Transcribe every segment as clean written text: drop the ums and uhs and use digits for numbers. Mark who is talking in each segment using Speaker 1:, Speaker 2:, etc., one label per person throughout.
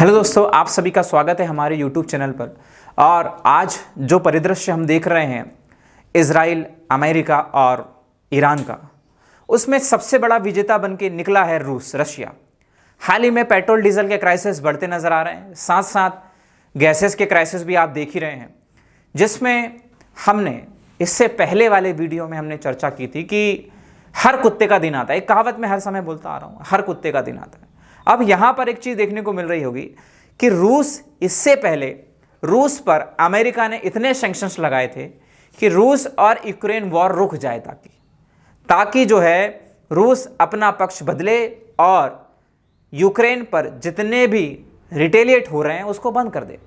Speaker 1: Hello दोस्तों, आप सभी का स्वागत है हमारे यूट्यूब चैनल पर। और आज जो परिदृश्य हम देख रहे हैं इजराइल, अमेरिका और ईरान का, उसमें सबसे बड़ा विजेता बन के निकला है रूस, रशिया। हाल ही में पेट्रोल डीजल के क्राइसिस बढ़ते नजर आ रहे हैं, साथ साथ गैसेस के क्राइसिस भी आप देख ही रहे हैं, जिसमें हमने इससे पहले वाले वीडियो में हमने चर्चा की थी कि हर कुत्ते का दिन आता है। एक कहावत मैं हर समय बोलता आ रहा हूँ, हर कुत्ते का दिन आता है। अब यहाँ पर एक चीज़ देखने को मिल रही होगी कि इससे पहले रूस पर अमेरिका ने इतने सैंक्शंस लगाए थे कि रूस और यूक्रेन वॉर रुक जाए, ताकि जो है रूस अपना पक्ष बदले और यूक्रेन पर जितने भी रिटेलिएट हो रहे हैं उसको बंद कर दे।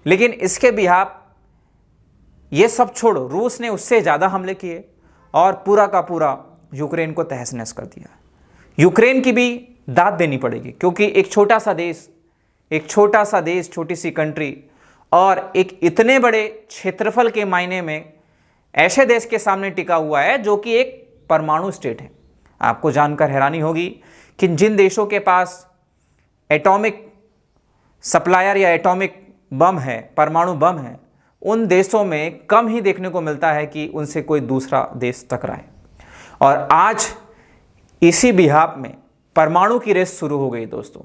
Speaker 1: लेकिन इसके बिहाफ ये सब छोड़ो, रूस ने उससे ज़्यादा हमले किए और पूरा का पूरा यूक्रेन को तहस नहस कर दिया। यूक्रेन की भी दाद देनी पड़ेगी, क्योंकि एक छोटा सा देश, छोटी सी कंट्री और एक इतने बड़े क्षेत्रफल के मायने में ऐसे देश के सामने टिका हुआ है जो कि एक परमाणु स्टेट है। आपको जानकर हैरानी होगी कि जिन देशों के पास एटॉमिक सप्लायर या एटॉमिक बम है, परमाणु बम है, उन देशों में कम ही देखने को मिलता है कि उनसे कोई दूसरा देश टकराए। और आज इसी बिहाफ में परमाणु की रेस शुरू हो गई दोस्तों।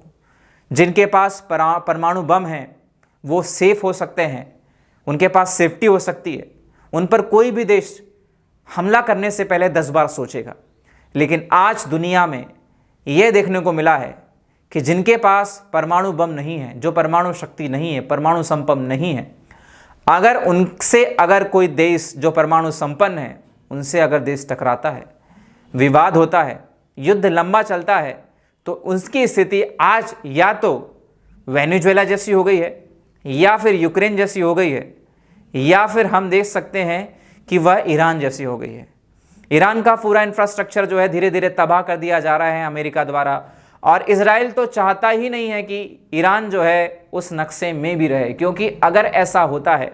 Speaker 1: जिनके पास परमाणु बम है वो सेफ हो सकते हैं, उनके पास सेफ्टी हो सकती है, उन पर कोई भी देश हमला करने से पहले 10 बार सोचेगा। लेकिन आज दुनिया में यह देखने को मिला है कि जिनके पास परमाणु बम नहीं है, जो परमाणु शक्ति नहीं है, परमाणु संपन्न नहीं है, अगर कोई देश जो परमाणु संपन्न है उनसे अगर देश टकराता है, विवाद होता है, युद्ध लंबा चलता है, तो उसकी स्थिति आज या तो वेनेजुएला जैसी हो गई है, या फिर यूक्रेन जैसी हो गई है, या फिर हम देख सकते हैं कि वह ईरान जैसी हो गई है। ईरान का पूरा इंफ्रास्ट्रक्चर जो है धीरे धीरे तबाह कर दिया जा रहा है अमेरिका द्वारा। और इजराइल तो चाहता ही नहीं है कि ईरान जो है उस नक्शे में भी रहे, क्योंकि अगर ऐसा होता है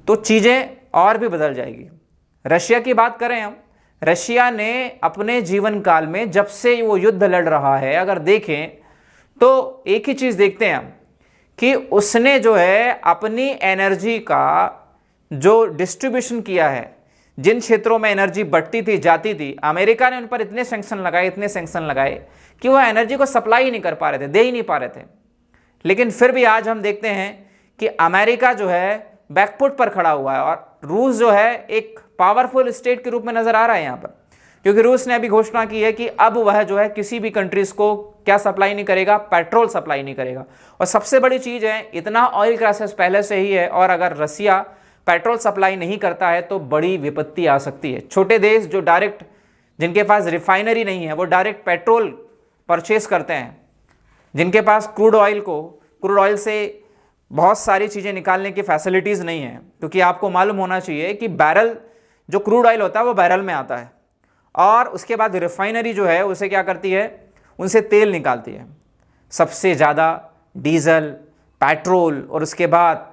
Speaker 1: तो चीज़ें और भी बदल जाएगी। रशिया की बात करें हम, रशिया ने अपने जीवन काल में जब से वो युद्ध लड़ रहा है, अगर देखें तो एक ही चीज़ देखते हैं हम कि उसने जो है अपनी एनर्जी का जो डिस्ट्रीब्यूशन किया है, जिन क्षेत्रों में एनर्जी बढ़ती थी, जाती थी, अमेरिका ने उन पर इतने सैंक्शन लगाए कि वह एनर्जी को सप्लाई ही नहीं कर पा रहे थे, दे ही नहीं पा रहे थे। लेकिन फिर भी आज हम देखते हैं कि अमेरिका जो है बैकफुट पर खड़ा हुआ है और रूस जो है एक पावरफुल स्टेट के रूप में नजर आ रहा है यहाँ पर, क्योंकि रूस ने अभी घोषणा की है कि अब वह जो है किसी भी कंट्रीज को क्या सप्लाई नहीं करेगा, पेट्रोल सप्लाई नहीं करेगा। और सबसे बड़ी चीज है, इतना ऑयल क्राइसिस पहले से ही है, और अगर रसिया पेट्रोल सप्लाई नहीं करता है तो बड़ी विपत्ति आ सकती है। छोटे देश जो डायरेक्ट, जिनके पास रिफाइनरी नहीं है, वो डायरेक्ट पेट्रोल परचेस करते हैं, जिनके पास क्रूड ऑयल से बहुत सारी चीज़ें निकालने की फैसिलिटीज़ नहीं है, क्योंकि आपको मालूम होना चाहिए कि बैरल जो क्रूड ऑयल होता है वो बैरल में आता है, और उसके बाद रिफाइनरी जो है उसे क्या करती है, उनसे तेल निकालती है। सबसे ज़्यादा डीजल, पेट्रोल और उसके बाद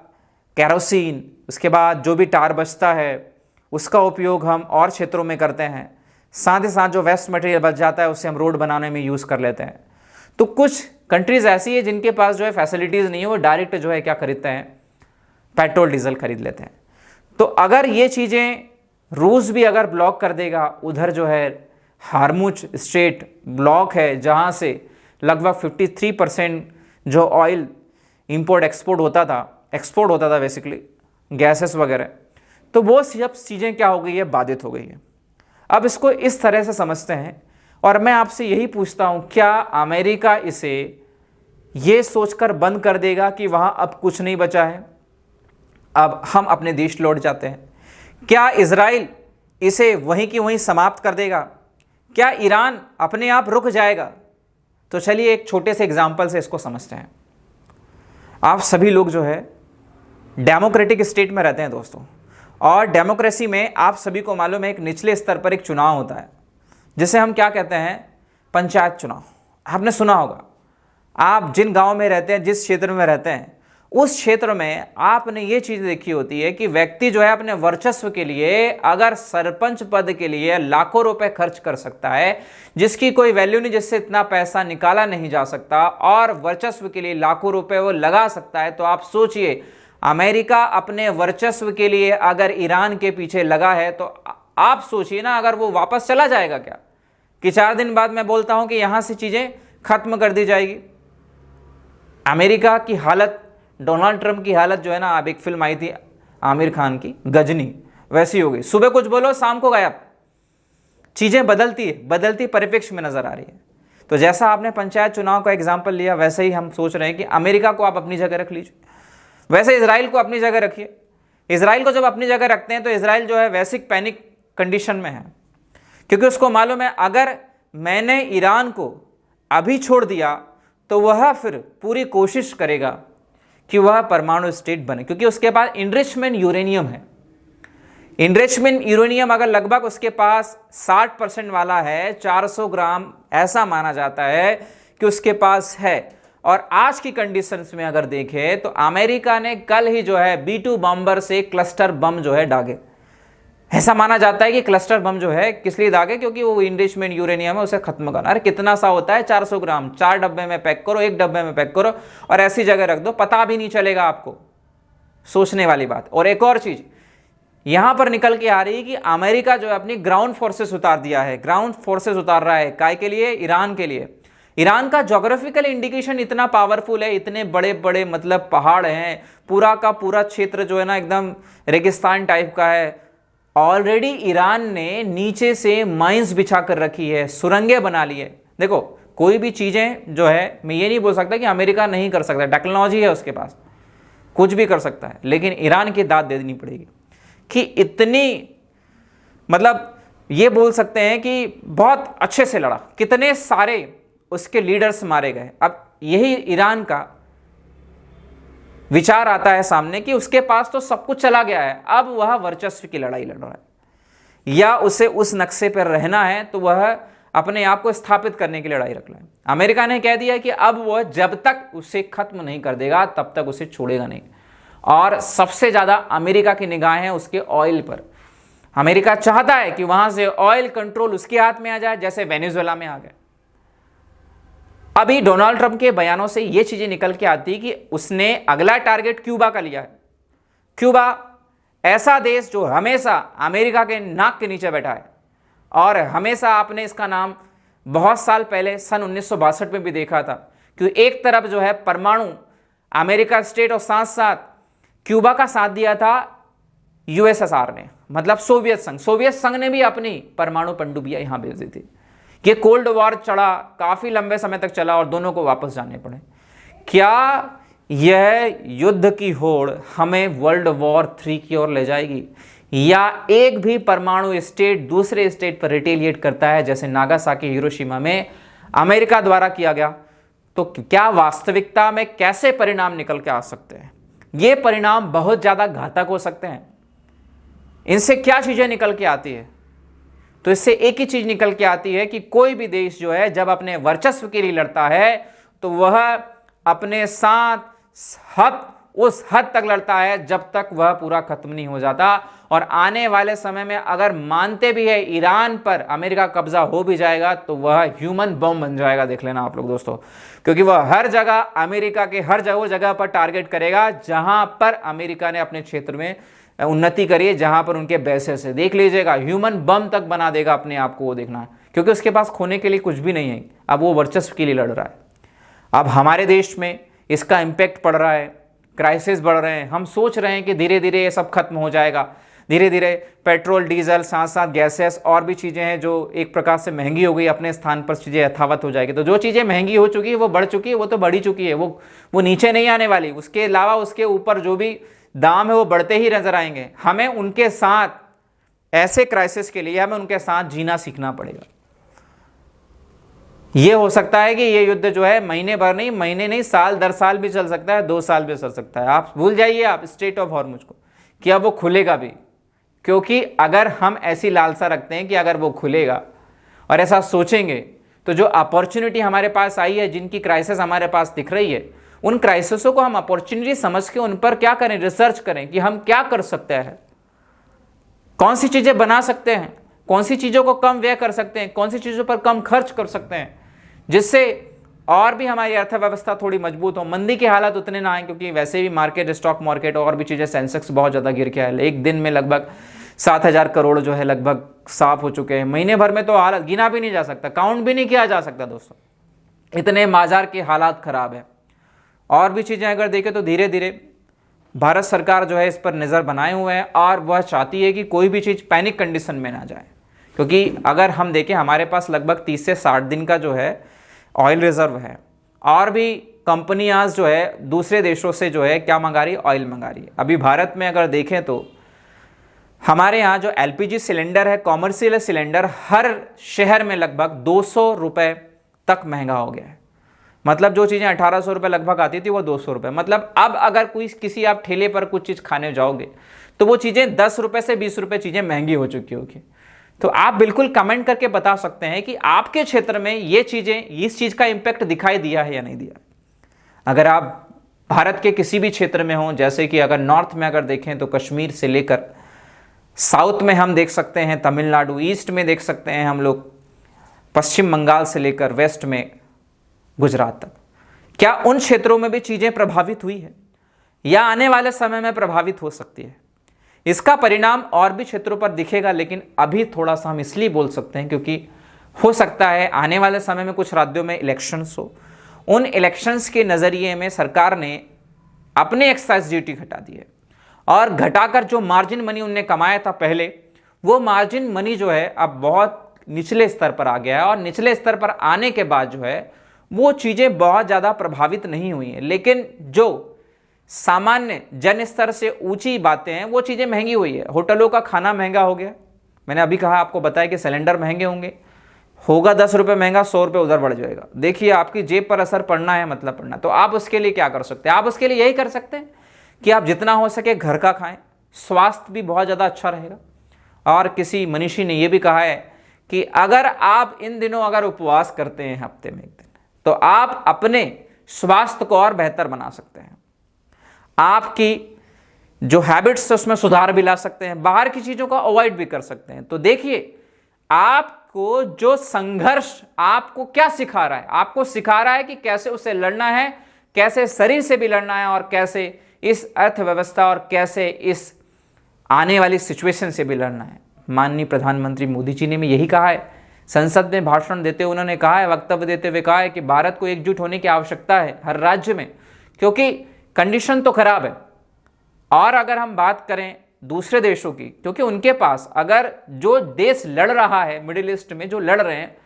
Speaker 1: केरोसिन, उसके बाद जो भी टार बचता है उसका उपयोग हम और क्षेत्रों में करते हैं। साथ ही साथ जो वेस्ट मटेरियल बच जाता है उसे हम रोड बनाने में यूज़ कर लेते हैं। तो कुछ कंट्रीज़ ऐसी है जिनके पास जो है फैसिलिटीज़ नहीं है, वो डायरेक्ट जो है क्या खरीदते हैं, पेट्रोल डीजल खरीद लेते हैं। तो अगर ये चीज़ें रूस भी अगर ब्लॉक कर देगा, उधर जो है हार्मुज स्ट्रेट ब्लॉक है जहाँ से लगभग 53% जो ऑयल इंपोर्ट एक्सपोर्ट होता था बेसिकली गैसेस वगैरह, तो वो सब चीज़ें क्या हो गई है, बाधित हो गई है। अब इसको इस तरह से समझते हैं, और मैं आपसे यही पूछता हूँ, क्या अमेरिका इसे ये सोचकर बंद कर देगा कि वहाँ अब कुछ नहीं बचा है, अब हम अपने देश लौट जाते हैं? क्या इजराइल इसे वहीं की वहीं समाप्त कर देगा? क्या ईरान अपने आप रुक जाएगा? तो चलिए एक छोटे से एग्जाम्पल से इसको समझते हैं। आप सभी लोग जो है डेमोक्रेटिक स्टेट में रहते हैं दोस्तों, और डेमोक्रेसी में आप सभी को मालूम है एक निचले स्तर पर एक चुनाव होता है, जिसे हम क्या कहते हैं, पंचायत चुनाव। आपने सुना होगा। आप जिन गांव में रहते हैं, जिस क्षेत्र में रहते हैं, उस क्षेत्र में आपने ये चीज देखी होती है कि व्यक्ति जो है अपने वर्चस्व के लिए अगर सरपंच पद के लिए लाखों रुपए खर्च कर सकता है, जिसकी कोई वैल्यू नहीं, जिससे इतना पैसा निकाला नहीं जा सकता, और वर्चस्व के लिए लाखों रुपए वो लगा सकता है, तो आप सोचिए अमेरिका अपने वर्चस्व के लिए अगर ईरान के पीछे लगा है, तो आप सोचिए ना अगर वो वापस चला जाएगा क्या, कि 4 दिन बाद मैं बोलता हूं कि यहां से चीजें खत्म कर दी जाएगी। अमेरिका की हालत, डोनाल्ड ट्रंप की हालत जो है ना, अब एक फिल्म आई थी आमिर खान की गजनी, वैसी हो गई। सुबह कुछ बोलो शाम को गायब। चीजें बदलती है, बदलती परिप्रेक्ष्य में नजर आ रही है। तो जैसा आपने पंचायत चुनाव का एग्जाम्पल लिया, वैसे ही हम सोच रहे हैं कि अमेरिका को आप अपनी जगह रख लीजिए, वैसे इसराइल को अपनी जगह रखिए। इसराइल को जब अपनी जगह रखते हैं तो इसराइल जो है वैसिक पैनिक कंडीशन में है, क्योंकि उसको मालूम है अगर मैंने ईरान को अभी छोड़ दिया तो वह फिर पूरी कोशिश करेगा कि वह परमाणु स्टेट बने, क्योंकि उसके पास इनरिचमेंट यूरेनियम है। इनरिचमेंट यूरेनियम अगर लगभग उसके पास 60% वाला है, 400 ग्राम ऐसा माना जाता है कि उसके पास है। और आज की कंडीशंस में अगर देखें तो अमेरिका ने कल ही जो है B2 बॉम्बर से क्लस्टर बम जो है दागे। ऐसा माना जाता है कि क्लस्टर बम जो है किस लिए दागे, क्योंकि वो इनरिचमेंट यूरेनियम है, उसे खत्म करना। अरे कितना सा होता है 400 ग्राम, 4 डब्बे में पैक करो, 1 डब्बे में पैक करो और ऐसी जगह रख दो, पता भी नहीं चलेगा आपको। सोचने वाली बात। और एक और चीज यहां पर निकल के आ रही है कि अमेरिका जो है अपनी ग्राउंड फोर्सेस उतार दिया है, ग्राउंड फोर्सेस उतार रहा है। काय के लिए? ईरान के लिए। ईरान का ज्योग्राफिकल इंडिकेशन इतना पावरफुल है, इतने बड़े बड़े मतलब पहाड़ हैं, पूरा का पूरा क्षेत्र जो है ना एकदम रेगिस्तान टाइप का है। ऑलरेडी ईरान ने नीचे से माइंस बिछा कर रखी है, सुरंगें बना ली है। देखो कोई भी चीजें जो है, मैं ये नहीं बोल सकता कि अमेरिका नहीं कर सकता, टेक्नोलॉजी है उसके पास, कुछ भी कर सकता है, लेकिन ईरान की दाद दे देनी पड़ेगी कि इतनी, मतलब ये बोल सकते हैं कि बहुत अच्छे से लड़ा, कितने सारे उसके लीडर्स मारे गए। अब यही ईरान का विचार आता है सामने कि उसके पास तो सब कुछ चला गया है, अब वह वर्चस्व की लड़ाई लड़ रहा है, या उसे उस नक्शे पर रहना है तो वह अपने आप को स्थापित करने की लड़ाई रख रहा है। अमेरिका ने कह दिया कि अब वह जब तक उसे खत्म नहीं कर देगा तब तक उसे छोड़ेगा नहीं। और सबसे ज्यादा अमेरिका की निगाहें हैं उसके ऑयल पर। अमेरिका चाहता है कि वहां से ऑयल कंट्रोल उसके हाथ में आ जाए, जैसे वेनेजुएला में आ गए। अभी डोनाल्ड ट्रंप के बयानों से यह चीजें निकल के आती कि उसने अगला टारगेट क्यूबा का लिया है। क्यूबा ऐसा देश जो हमेशा अमेरिका के नाक के नीचे बैठा है, और हमेशा आपने इसका नाम बहुत साल पहले सन 1962 में भी देखा था कि एक तरफ जो है परमाणु अमेरिका स्टेट और साथ साथ क्यूबा का साथ दिया था यूएसएसआर ने, मतलब सोवियत संघ। सोवियत संघ ने भी अपनी परमाणु पनडुब्बियां यहां भेज दी थी। ये कोल्ड वॉर चढ़ा, काफी लंबे समय तक चला और दोनों को वापस जाने पड़े। क्या यह युद्ध की होड़ हमें वर्ल्ड वॉर 3 की ओर ले जाएगी, या एक भी परमाणु स्टेट दूसरे स्टेट पर रिटेलिएट करता है जैसे नागासाकी हिरोशिमा में अमेरिका द्वारा किया गया, तो क्या वास्तविकता में कैसे परिणाम निकल के आ सकते हैं? ये परिणाम बहुत ज्यादा घातक हो सकते हैं। इनसे क्या चीजें निकल के आती है? तो इससे एक ही चीज निकल के आती है कि कोई भी देश जो है जब अपने वर्चस्व के लिए लड़ता है तो वह अपने साथ उस हद तक लड़ता है जब तक वह पूरा खत्म नहीं हो जाता। और आने वाले समय में अगर मानते भी है ईरान पर अमेरिका कब्जा हो भी जाएगा तो वह ह्यूमन बम बन जाएगा। देख लेना आप लोग दोस्तों, क्योंकि वह हर जगह अमेरिका के हर जगह पर टारगेट करेगा जहां पर अमेरिका ने अपने क्षेत्र में उन्नति करिए, जहां पर उनके बेसेस है। देख लीजिएगा ह्यूमन बम तक बना देगा अपने आप को, वो देखना, क्योंकि उसके पास खोने के लिए कुछ भी नहीं है। अब वो वर्चस्व के लिए लड़ रहा है। अब हमारे देश में इसका इंपैक्ट पड़ रहा है, क्राइसिस बढ़ रहे हैं। हम सोच रहे हैं कि धीरे धीरे ये सब खत्म हो जाएगा, धीरे धीरे पेट्रोल डीजल साथ साथ गैसेस और भी चीज़ें हैं जो एक प्रकार से महंगी हो गई, अपने स्थान पर चीज़ें यथावत हो जाएगी। तो जो चीज़ें महंगी हो चुकी है वो बढ़ चुकी है, वो तो बढ़ी चुकी है, वो नीचे नहीं आने वाली। उसके अलावा उसके ऊपर जो भी दाम है वो बढ़ते ही नजर आएंगे। हमें उनके साथ, ऐसे क्राइसिस के लिए हमें उनके साथ जीना सीखना पड़ेगा। ये हो सकता है कि ये युद्ध जो है महीने भर नहीं, महीने नहीं, साल दर साल भी चल सकता है, 2 साल भी चल सकता है। आप भूल जाइए आप स्ट्रेट ऑफ हॉर्मुज को कि अब वो खुलेगा भी, क्योंकि अगर हम ऐसी लालसा रखते हैं कि अगर वो खुलेगा और ऐसा सोचेंगे तो जो अपॉर्चुनिटी हमारे पास आई है, जिनकी क्राइसिस हमारे पास दिख रही है, उन क्राइसिसों को हम अपॉर्चुनिटी समझ के उन पर क्या करें, रिसर्च करें कि हम क्या कर सकते हैं, कौन सी चीज़ें बना सकते हैं, कौन सी चीज़ों को कम व्यय कर सकते हैं, कौन सी चीज़ों पर कम खर्च कर सकते हैं, जिससे और भी हमारी अर्थव्यवस्था थोड़ी मजबूत हो, मंदी के हालात उतने ना आए, क्योंकि वैसे भी मार्केट, स्टॉक मार्केट और भी चीज़ें, सेंसेक्स बहुत ज़्यादा गिर के आए, एक दिन में लगभग 7,000 करोड़ जो है लगभग साफ हो चुके हैं। महीने भर में तो हालत गिना भी नहीं जा सकता, काउंट भी नहीं किया जा सकता दोस्तों, इतने बाजार के हालात खराब है। और भी चीज़ें अगर देखें तो धीरे धीरे भारत सरकार जो है इस पर नज़र बनाए हुए है और वह चाहती है कि कोई भी चीज़ पैनिक कंडीशन में ना जाए, क्योंकि अगर हम देखें हमारे पास लगभग 30 से 60 दिन का जो है ऑयल रिजर्व है, और भी कंपनियां जो है दूसरे देशों से जो है क्या मंगा रही है, ऑयल मंगा रही है। अभी भारत में अगर देखें तो हमारे यहाँ जो एलपीजी सिलेंडर है, कॉमर्शियल सिलेंडर, हर शहर में लगभग 200 रुपये तक महंगा हो गया है। मतलब जो चीज़ें 1800 रुपये लगभग आती थी वो 200 रुपये। मतलब अब अगर कोई किसी आप ठेले पर कुछ चीज़ खाने जाओगे तो वो चीज़ें 10 रुपये से 20 रुपये चीज़ें महंगी हो चुकी होगी। तो आप बिल्कुल कमेंट करके बता सकते हैं कि आपके क्षेत्र में ये चीज़ें, इस चीज़ का इम्पैक्ट दिखाई दिया है या नहीं दिया। अगर आप भारत के किसी भी क्षेत्र में हों, जैसे कि अगर नॉर्थ में अगर देखें तो कश्मीर से लेकर साउथ में हम देख सकते हैं तमिलनाडु, ईस्ट में देख सकते हैं हम लोग पश्चिम बंगाल से लेकर वेस्ट में गुजरात तक, क्या उन क्षेत्रों में भी चीज़ें प्रभावित हुई है या आने वाले समय में प्रभावित हो सकती है? इसका परिणाम और भी क्षेत्रों पर दिखेगा, लेकिन अभी थोड़ा सा हम इसलिए बोल सकते हैं क्योंकि हो सकता है आने वाले समय में कुछ राज्यों में इलेक्शंस हो, उन इलेक्शंस के नज़रिए में सरकार ने अपने एक्साइज ड्यूटी घटा दी है और घटाकर जो मार्जिन मनी उनने कमाया था पहले, वो मार्जिन मनी जो है अब बहुत निचले स्तर पर आ गया है। और निचले स्तर पर आने के बाद जो है वो चीज़ें बहुत ज़्यादा प्रभावित नहीं हुई हैं, लेकिन जो सामान्य जन स्तर से ऊंची बातें हैं वो चीज़ें महंगी हुई है। होटलों का खाना महंगा हो गया, मैंने अभी कहा आपको बताया कि सिलेंडर महंगे होंगे, होगा 10 रुपये महंगा, 100 रुपये उधर बढ़ जाएगा। देखिए आपकी जेब पर असर पड़ना है, मतलब पड़ना। तो आप उसके लिए क्या कर सकते हैं? आप उसके लिए यही कर सकते हैं कि आप जितना हो सके घर का खाएं, स्वास्थ्य भी बहुत ज़्यादा अच्छा रहेगा। और किसी मनीषी ने यह भी कहा है कि अगर आप इन दिनों अगर उपवास करते हैं हफ्ते में एक दिन, तो आप अपने स्वास्थ्य को और बेहतर बना सकते हैं, आपकी जो हैबिट्स है उसमें सुधार भी ला सकते हैं, बाहर की चीज़ों को अवॉइड भी कर सकते हैं। तो देखिए आपको जो संघर्ष आपको क्या सिखा रहा है, आपको सिखा रहा है कि कैसे उससे लड़ना है, कैसे शरीर से भी लड़ना है और कैसे इस अर्थव्यवस्था और कैसे इस आने वाली सिचुएशन से भी लड़ना है। माननीय प्रधानमंत्री मोदी जी ने भी यही कहा है, संसद में भाषण देते हुए उन्होंने कहा है, वक्तव्य देते हुए कहा है कि भारत को एकजुट होने की आवश्यकता है हर राज्य में, क्योंकि कंडीशन तो खराब है। और अगर हम बात करें दूसरे देशों की, क्योंकि उनके पास अगर जो देश लड़ रहा है मिडिल ईस्ट में, जो लड़ रहे हैं,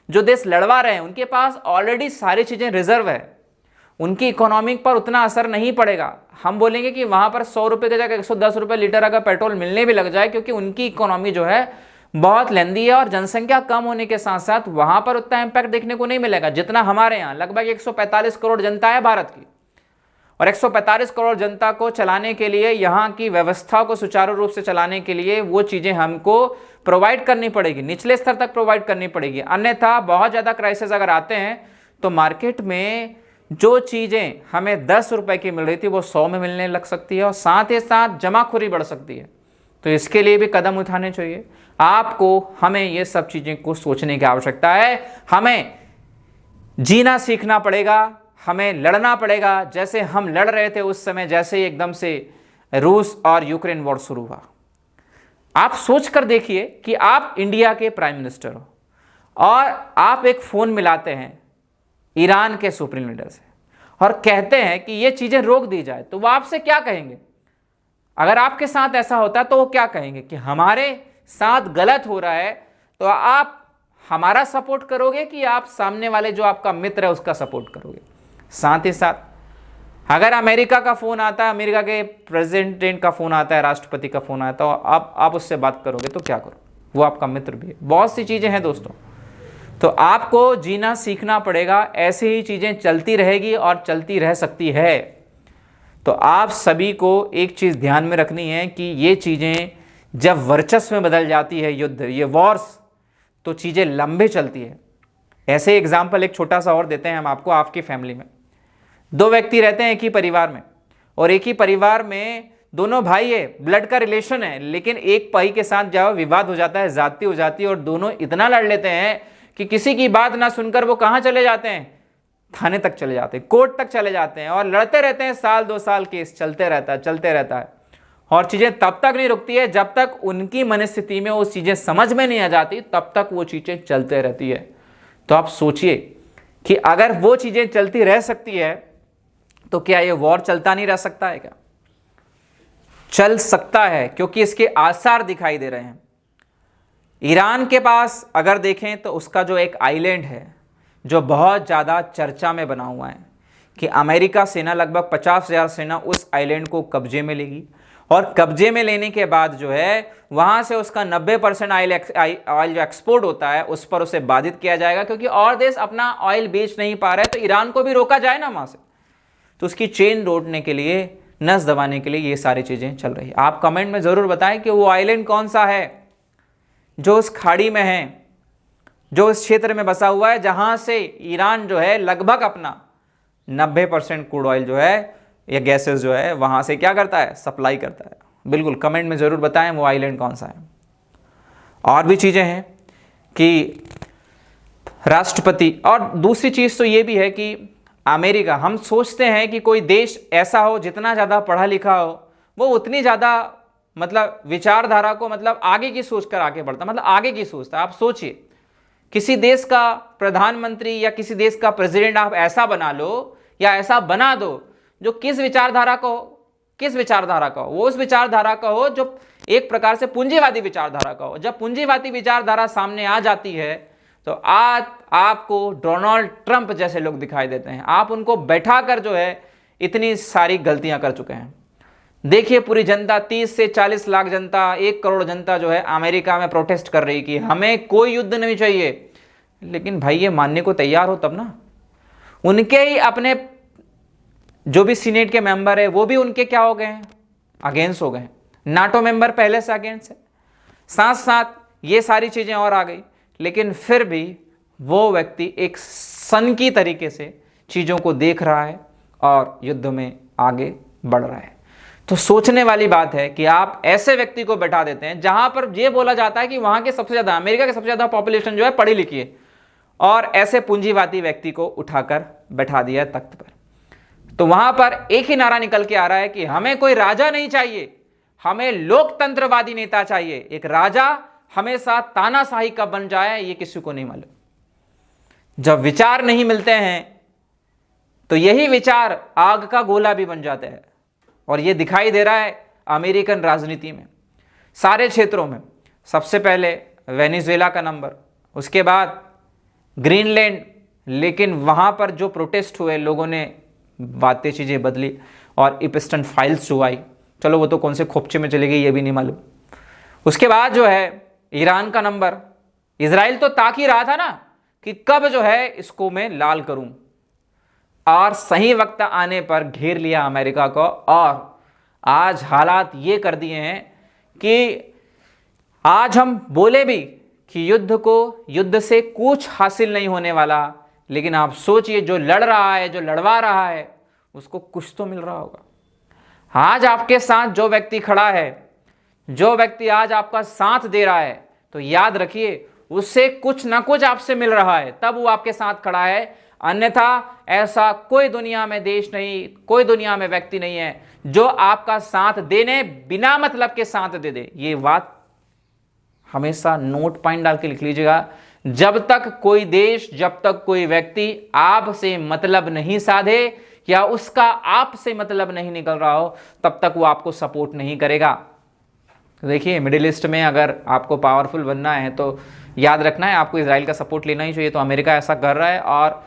Speaker 1: जो देश लड़वा रहे हैं, उनके पास ऑलरेडी सारी चीज़ें रिजर्व है, उनकी इकोनॉमी पर उतना असर नहीं पड़ेगा। हम बोलेंगे कि वहाँ पर 100 रुपये की जगह 110 रुपये लीटर अगर पेट्रोल मिलने भी लग जाए, क्योंकि उनकी इकोनॉमी जो है बहुत लेंदी है और जनसंख्या कम होने के साथ साथ वहाँ पर उतना इम्पैक्ट देखने को नहीं मिलेगा जितना हमारे यहाँ। लगभग 145 करोड़ जनता है भारत की, और 145 करोड़ जनता को चलाने के लिए, यहाँ की व्यवस्था को सुचारू रूप से चलाने के लिए वो चीज़ें हमको प्रोवाइड करनी पड़ेगी, निचले स्तर तक प्रोवाइड करनी पड़ेगी। अन्यथा बहुत ज़्यादा क्राइसिस अगर आते हैं तो मार्केट में जो चीज़ें हमें 10 रुपये की मिल रही थी वो 100 में मिलने लग सकती है और साथ ही साथ जमाखोरी बढ़ सकती है। तो इसके लिए भी कदम उठाने चाहिए आपको, हमें ये सब चीज़ें को सोचने की आवश्यकता है। हमें जीना सीखना पड़ेगा, हमें लड़ना पड़ेगा जैसे हम लड़ रहे थे उस समय, जैसे ही एकदम से रूस और यूक्रेन वॉर शुरू हुआ। आप सोच कर देखिए कि आप इंडिया के प्राइम मिनिस्टर हो और आप एक फ़ोन मिलाते हैं ईरान के सुप्रीम लीडर से और कहते हैं कि ये चीज़ें रोक दी जाए, तो वो आपसे क्या कहेंगे? अगर आपके साथ ऐसा होता तो वो क्या कहेंगे कि हमारे साथ गलत हो रहा है, तो आप हमारा सपोर्ट करोगे कि आप सामने वाले जो आपका मित्र है उसका सपोर्ट करोगे? साथ ही साथ अगर अमेरिका का फ़ोन आता है, अमेरिका के प्रेसिडेंट का फ़ोन आता है, राष्ट्रपति का फ़ोन आता है, तो आप उससे बात करोगे तो क्या करो? वो आपका मित्र भी है। बहुत सी चीज़ें हैं दोस्तों, तो आपको जीना सीखना पड़ेगा। ऐसे ही चीज़ें चलती रहेगी और चलती रह सकती है। तो आप सभी को एक चीज़ ध्यान में रखनी है कि ये चीज़ें जब वर्चस्व में बदल जाती है, युद्ध, ये वॉर्स, तो चीज़ें लंबे चलती है। ऐसे एग्जाम्पल एक छोटा सा और देते हैं हम आपको, आपकी फैमिली में दो व्यक्ति रहते हैं एक ही परिवार में, और एक ही परिवार में दोनों भाई है, ब्लड का रिलेशन है, लेकिन एक भाई के साथ जब विवाद हो जाता है, ज्यादती हो जाती है और दोनों इतना लड़ लेते हैं कि किसी की बात ना सुनकर वो कहां चले जाते हैं, थाने तक चले जाते हैं, कोर्ट तक चले जाते हैं और लड़ते रहते हैं, साल 2 साल केस चलते रहता है और चीजें तब तक नहीं रुकती है जब तक उनकी मनस्थिति में वो चीजें समझ में नहीं आ जाती, तब तक वो चीजें चलते रहती है। तो आप सोचिए कि अगर वो चीजें चलती रह सकती है तो क्या ये वॉर चलता नहीं रह सकता है क्या? चल सकता है, क्योंकि इसके आसार दिखाई दे रहे हैं। ईरान के पास अगर देखें तो उसका जो एक आइलैंड है जो बहुत ज़्यादा चर्चा में बना हुआ है कि अमेरिका सेना लगभग 50,000 सेना उस आइलैंड को कब्जे में लेगी और कब्जे में लेने के बाद जो है वहाँ से उसका 90% ऑयल जो एक्सपोर्ट होता है उस पर उसे बाधित किया जाएगा, क्योंकि और देश अपना ऑयल बेच नहीं पा रहे, तो ईरान को भी रोका जाए ना वहाँ से। तो उसकी चेन तोड़ने के लिए, नस दबाने के लिए ये सारी चीज़ें चल रही है। आप कमेंट में ज़रूर बताएं कि वो आइलैंड कौन सा है जो उस खाड़ी में है, जो उस क्षेत्र में बसा हुआ है जहाँ से ईरान जो है लगभग अपना 90% क्रूड ऑयल जो है या गैसेस जो है वहाँ से क्या करता है, सप्लाई करता है। बिल्कुल कमेंट में ज़रूर बताएं वो आइलैंड कौन सा है। और भी चीज़ें हैं कि राष्ट्रपति, और दूसरी चीज़ तो ये भी है कि अमेरिका, हम सोचते हैं कि कोई देश ऐसा हो जितना ज़्यादा पढ़ा लिखा हो वो उतनी ज़्यादा मतलब विचारधारा को मतलब आगे की सोच कर आगे बढ़ता, मतलब आगे की सोचता। आप सोचिए किसी देश का प्रधानमंत्री या किसी देश का प्रेसिडेंट आप ऐसा बना लो या ऐसा बना दो जो किस विचारधारा का हो, वो उस विचारधारा का हो जो एक प्रकार से पूंजीवादी विचारधारा का हो। जब पूंजीवादी विचारधारा सामने आ जाती है तो आज आपको डोनाल्ड ट्रंप जैसे लोग दिखाई देते हैं। आप उनको बैठाकर जो है इतनी सारी गलतियां कर चुके हैं। देखिए पूरी जनता, 30 से 40 लाख जनता, 1 करोड़ जनता जो है अमेरिका में प्रोटेस्ट कर रही कि हमें कोई युद्ध नहीं चाहिए। लेकिन भाई ये मानने को तैयार हो तब ना। उनके ही अपने जो भी सीनेट के मेंबर है वो भी उनके क्या हो गए हैं, अगेंस्ट हो गए हैं। नाटो मेंबर पहले से अगेंस्ट है, साथ साथ ये सारी चीजें और आ गई, लेकिन फिर भी वो व्यक्ति एक सन की तरीके से चीजों को देख रहा है और युद्ध में आगे बढ़ रहा है। तो सोचने वाली बात है कि आप ऐसे व्यक्ति को बैठा देते हैं जहां पर यह बोला जाता है कि वहां के सबसे ज्यादा, अमेरिका के सबसे ज्यादा पॉपुलेशन जो है पढ़ी लिखी है, और ऐसे पूंजीवादी व्यक्ति को उठाकर बैठा दिया तख्त पर। तो वहां पर एक ही नारा निकल के आ रहा है कि हमें कोई राजा नहीं चाहिए, हमें लोकतंत्रवादी नेता चाहिए। एक राजा हमेशा तानाशाही कब बन जाए ये किसी को नहीं मालूम। जब विचार नहीं मिलते हैं तो यही विचार आग का गोला भी बन जाते हैं, और ये दिखाई दे रहा है अमेरिकन राजनीति में सारे क्षेत्रों में। सबसे पहले वेनेजुएला का नंबर, उसके बाद ग्रीनलैंड, लेकिन वहाँ पर जो प्रोटेस्ट हुए लोगों ने बातें चीज़ें बदली और इप्स्टन फाइल्स जो आई, चलो वो तो कौन से खोपचे में चली गई ये भी नहीं मालूम। उसके बाद जो है ईरान का नंबर, इजराइल तो ताक ही रहा था ना कि कब जो है इसको मैं लाल करूं, और सही वक्त आने पर घेर लिया अमेरिका को। और आज हालात ये कर दिए हैं कि आज हम बोले भी कि युद्ध से कुछ हासिल नहीं होने वाला, लेकिन आप सोचिए जो लड़ रहा है, जो लड़वा रहा है, उसको कुछ तो मिल रहा होगा। आज आपके साथ जो व्यक्ति खड़ा है, जो व्यक्ति आज आपका साथ दे रहा है, तो याद रखिए उससे कुछ ना कुछ आपसे मिल रहा है, तब वो आपके साथ खड़ा है। अन्यथा ऐसा कोई दुनिया में देश नहीं, कोई दुनिया में व्यक्ति नहीं है जो आपका साथ देने बिना मतलब के साथ दे दे। ये बात हमेशा नोट पॉइंट डाल के लिख लीजिएगा। जब तक कोई देश, जब तक कोई व्यक्ति आपसे मतलब नहीं साधे या उसका आपसे मतलब नहीं निकल रहा हो, तब तक वो आपको सपोर्ट नहीं करेगा। देखिए मिडिल ईस्ट में अगर आपको पावरफुल बनना है तो याद रखना है आपको इजराइल का सपोर्ट लेना ही चाहिए। तो अमेरिका ऐसा कर रहा है, और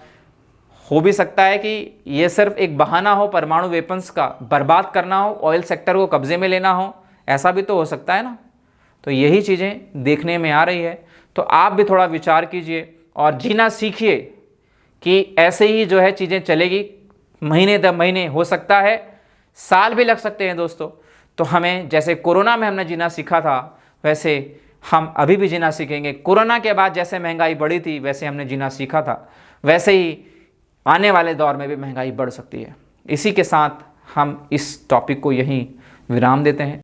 Speaker 1: हो भी सकता है कि ये सिर्फ एक बहाना हो परमाणु वेपन्स का बर्बाद करना हो, ऑयल सेक्टर को कब्जे में लेना हो, ऐसा भी तो हो सकता है ना। तो यही चीज़ें देखने में आ रही है। तो आप भी थोड़ा विचार कीजिए और जीना सीखिए कि ऐसे ही जो है चीज़ें चलेगी, महीने दर महीने, हो सकता है साल भी लग सकते हैं दोस्तों। तो हमें जैसे कोरोना में हमने जीना सीखा था, वैसे हम अभी भी जीना सीखेंगे। कोरोना के बाद जैसे महंगाई बढ़ी थी वैसे हमने जीना सीखा था, वैसे ही आने वाले दौर में भी महंगाई बढ़ सकती है। इसी के साथ हम इस टॉपिक को यहीं विराम देते हैं।